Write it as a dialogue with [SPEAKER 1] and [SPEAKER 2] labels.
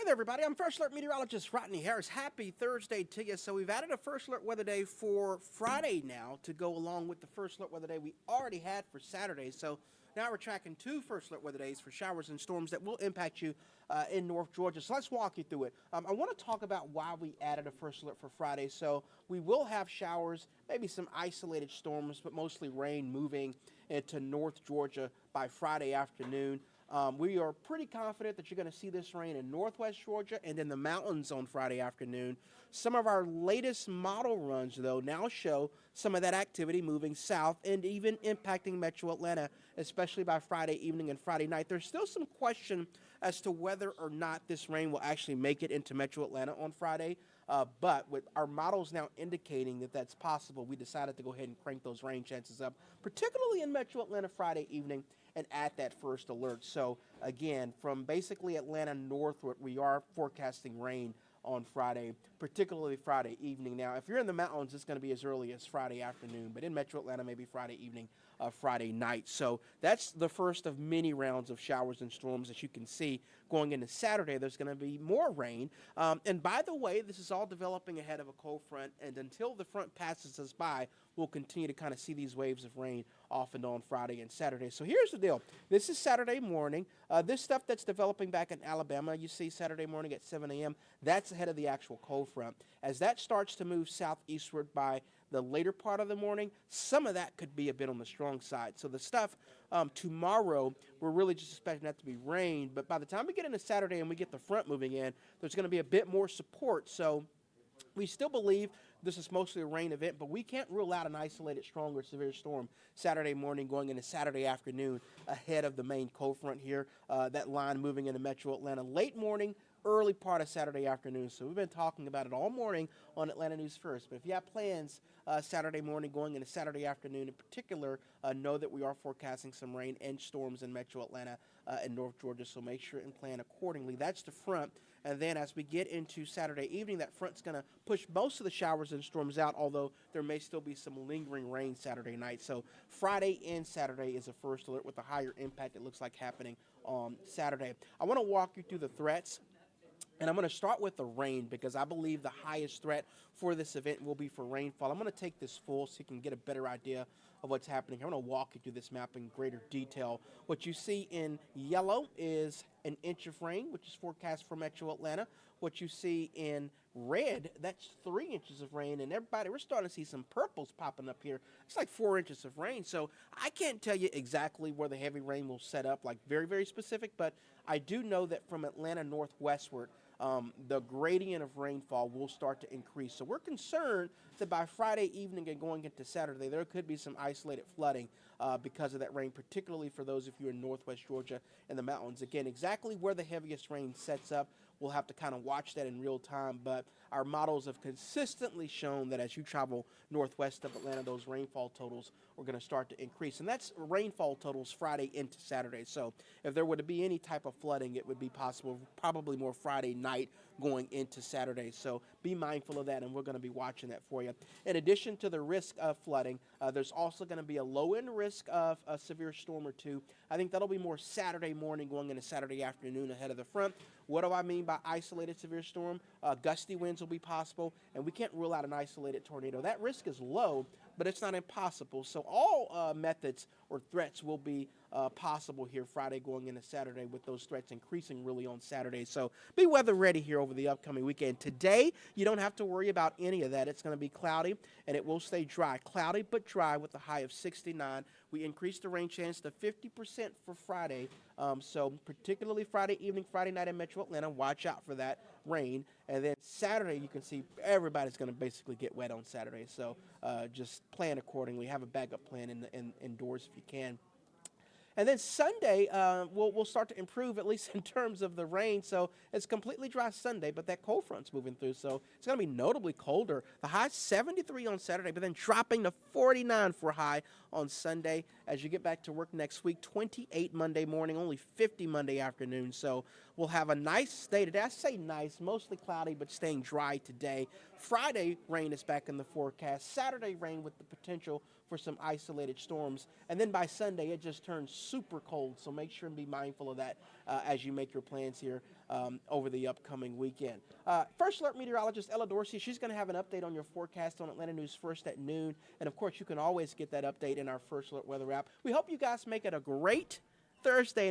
[SPEAKER 1] there, everybody. I'm First Alert Meteorologist Rodney Harris. Happy Thursday to you. So we've added a First Alert Weather Day for Friday now to go along with the First Alert Weather Day we already had for Saturday. So now we're tracking two First Alert Weather Days for showers and storms that will impact you in North Georgia. So let's walk you through it. I want to talk about why we added a First Alert for Friday. So we will have showers, maybe some isolated storms, but mostly rain moving into North Georgia by Friday afternoon. We are pretty confident that you're going to see this rain in northwest Georgia and in the mountains on Friday afternoon. Some of our latest model runs, though, now show some of that activity moving south and even impacting metro Atlanta, especially by Friday evening and Friday night. There's still some question as to whether or not this rain will actually make it into metro Atlanta on Friday. But with our models now indicating that that's possible, we decided to go ahead and crank those rain chances up, particularly in metro Atlanta Friday evening, and add that first alert. So again, from basically Atlanta northward, we are forecasting rain on Friday, particularly Friday evening. Now, if you're in the mountains, it's going to be as early as Friday afternoon, but in metro Atlanta, maybe Friday evening, Friday night. So that's the first of many rounds of showers and storms. As you can see, going into Saturday, there's going to be more rain. And by the way, this is all developing ahead of a cold front, and until the front passes us by, we'll continue to kind of see these waves of rain off and on Friday and Saturday. So here's the deal. This is Saturday morning. This stuff that's developing back in Alabama, you see Saturday morning at 7 a.m., that's ahead of the actual cold front. As that starts to move southeastward by the later part of the morning, some of that could be a bit on the strong side. So the stuff tomorrow, we're really just expecting that to be rain. But by the time we get into Saturday and we get the front moving in, there's going to be a bit more support. So we still believe this is mostly a rain event, but we can't rule out an isolated strong or severe storm Saturday morning going into Saturday afternoon ahead of the main cold front here. That line moving into metro Atlanta late morning, early part of Saturday afternoon. So we've been talking about it all morning on Atlanta News First. But if you have plans Saturday morning going into Saturday afternoon in particular, know that we are forecasting some rain and storms in metro Atlanta and North Georgia. So make sure and plan accordingly. That's the front. And then as we get into Saturday evening, that front's going to push most of the showers and storms out, although there may still be some lingering rain Saturday night. So Friday and Saturday is a first alert with a higher impact it looks like happening on Saturday. I want to walk you through the threats. And I'm going to start with the rain because I believe the highest threat for this event will be for rainfall. I'm going to take this full so you can get a better idea of what's happening. I'm going to walk you through this map in greater detail. What you see in yellow is an inch of rain, which is forecast for metro Atlanta. What you see in red, that's 3 inches of rain. And everybody, we're starting to see some purples popping up here. It's like 4 inches of rain. So I can't tell you exactly where the heavy rain will set up, like very, very specific. But I do know that from Atlanta northwestward, the gradient of rainfall will start to increase. So we're concerned that by Friday evening and going into Saturday, there could be some isolated flooding because of that rain, particularly for those of you in northwest Georgia and the mountains. Again, exactly where the heaviest rain sets up, we'll have to kind of watch that in real time. But our models have consistently shown that as you travel northwest of Atlanta, those rainfall totals are going to start to increase. And that's rainfall totals Friday into Saturday. So if there were to be any type of flooding, it would be possible, probably more Friday night going into Saturday. So be mindful of that, and we're going to be watching that for you. In addition to the risk of flooding, there's also going to be a low-end risk of a severe storm or two. I think that'll be more Saturday morning going into Saturday afternoon ahead of the front. What do I mean by isolated severe storm? Gusty winds will be possible, and we can't rule out an isolated tornado. That risk is low, but it's not impossible. So all methods or threats will be possible here Friday going into Saturday, with those threats increasing really on Saturday. So be weather ready here over the upcoming weekend. Today, you don't have to worry about any of that. It's going to be cloudy, and it will stay dry. Cloudy but dry with a high of 69. We increased the rain chance to 50% for Friday. So particularly Friday evening, Friday night in metro Atlanta, watch out for that rain. And then Saturday, you can see everybody's going to basically get wet on Saturday. So just plan accordingly. Have a backup plan indoors if you can. And then Sunday, we'll start to improve, at least in terms of the rain. So it's completely dry Sunday, but that cold front's moving through. So it's going to be notably colder. The high 73 on Saturday, but then dropping to 49 for a high on Sunday. As you get back to work next week, 28 Monday morning, only 50 Monday afternoon. So We'll have a nice day today. I say nice, mostly cloudy, but staying dry today. Friday, rain is back in the forecast. Saturday, rain with the potential for some isolated storms. And then by Sunday, it just turns super cold. So make sure and be mindful of that as you make your plans here over the upcoming weekend. First Alert meteorologist Ella Dorsey, she's going to have an update on your forecast on Atlanta News First at noon. And, of course, you can always get that update in our First Alert weather app. We hope you guys make it a great Thursday.